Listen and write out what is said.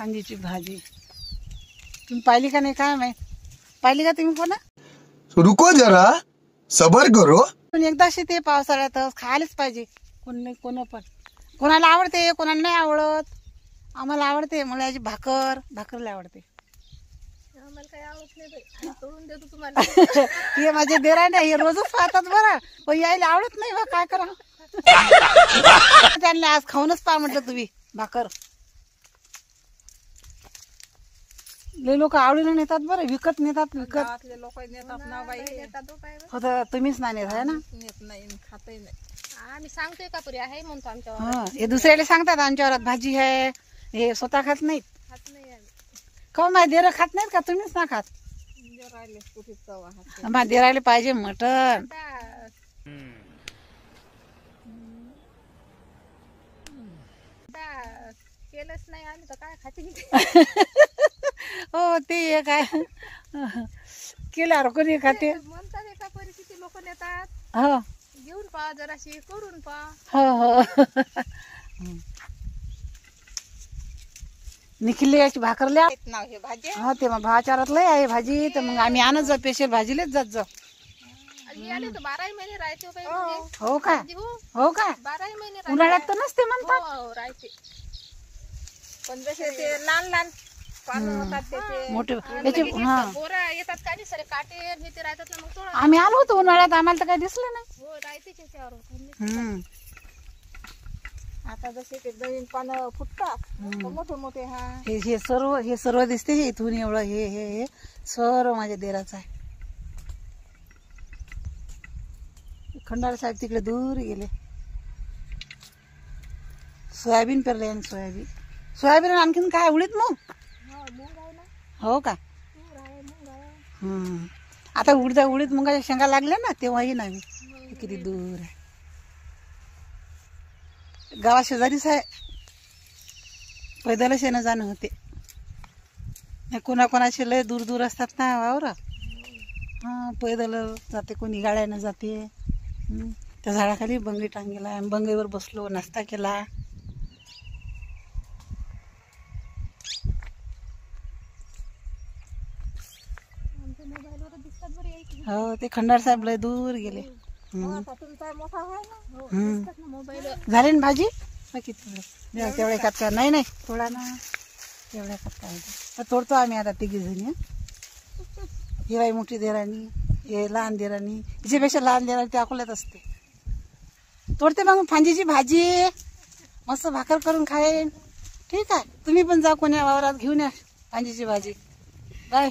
फांदीची भाजी तुम्ही पाहिली का नाही काय माहित? पाहिली का तुम्ही कोणा? रुको जरा सबर करो. पण एकदाशी ते पावसाळ्यात खायलाच पाहिजे. कोण पण कोणाला आवडते कोणाला नाही आवडत. आम्हाला आवडते मुळ्याची भाकर भाकरला आवडते. आम्हाला काही आवडत नाही बाई. तोडून देतो तुम्हाला. हे माझे देरा नाही हे रोजच खातात बरं पण यायला आवडत नाही बा काय करा. त्यांना आज खाऊनच पहा म्हटलं तुम्ही भाकर. लय लोक आवडीने नेतात बरं विकत नेतात विकत लोक नेतात ना बाई. फक्त तुम्हीच नाही नेत आहे ना. नेत नाही खातही नाही. आम्ही सांगतोय का पुरी आहे म्हणतो आमच्या हा हे दुसऱ्याला सांगतात आमच्या वरात भाजी आहे हे स्वतः खात नाहीत. खात नाही आम्ही. का माझ्या देर खात नाहीत का तुम्हीच ना खात? राहिले कुठे चव आहे. माझ्या देरायला पाहिजे मटण. केलंच नाही आम्ही तर काय खाते. हो ते काय केल्यावर कोणी खाते म्हणतात एका परिस्थिती लोक नेतात. हो घेऊन पहा जराशी करून पहा. हो हो निखिल याची भाकर लिहा नाव हे भाजी हा ते मग भाचारात लय आहे भाजी तर मग आम्ही आणत जाऊ स्पेशल भाजीलेच जात जाऊ. आले तर 12 महिने राहते बाई. हो का हो का 12 महिने उन्हाळ्यात तर नसते म्हणतात. हो राहते पण जसे ते लहान लहान पानं होतात त्याचे मोठे याचे हा बोरा येतात का नाही सरे काटे हे ते राहतात ना मग थोडं. आम्ही आलो होतो उन्हाळ्यात आम्हाला तर काही दिसलं नाही. हो राहते त्याच्यावर. आता जसे ते नवीन पानं फुटतात मोठे मोठे. हा हे सर्व दिसते हे इथून एवढं हे सर्व माझ्या देराचं आहे. खंडाळ साहेब तिकडे दूर गेले. सोयाबीन पेरले आणि सोयाबीन आणखीन काय उडीत मग हो का. आता उडीत मुगाच्या शेंगा लागल्या ना तेव्हाही नाही. किती दूर आहे गावा शेजारीच आहे. पैदलच येणं जाणं होते. कोणाकोणाचे लय दूर दूर असतात ना वावर. हा पैदल जाते कोणी गाड्यानं जाते. त्या झाडाखाली बंगई टांगेला बंगईवर बसलो नाश्ता केला. हो ते खंडार साहेब लय दूर गेले. झाले ना भाजी तेवढ्या कात का नाही नाही थोडा ना तेवढ्या कात काय तोडतो आम्ही आता तिघी जणी. ही बाई मोठी देराणी हे लहान देराणी हिच्यापेक्षा लहान देराणी ते अकोल्यात असते. तोडते मग फांदीची भाजी मस्त भाकर करून खाईन. ठीक आहे तुम्ही पण जा कोण्या वावरात घेऊन या फांदीची भाजी. बाय.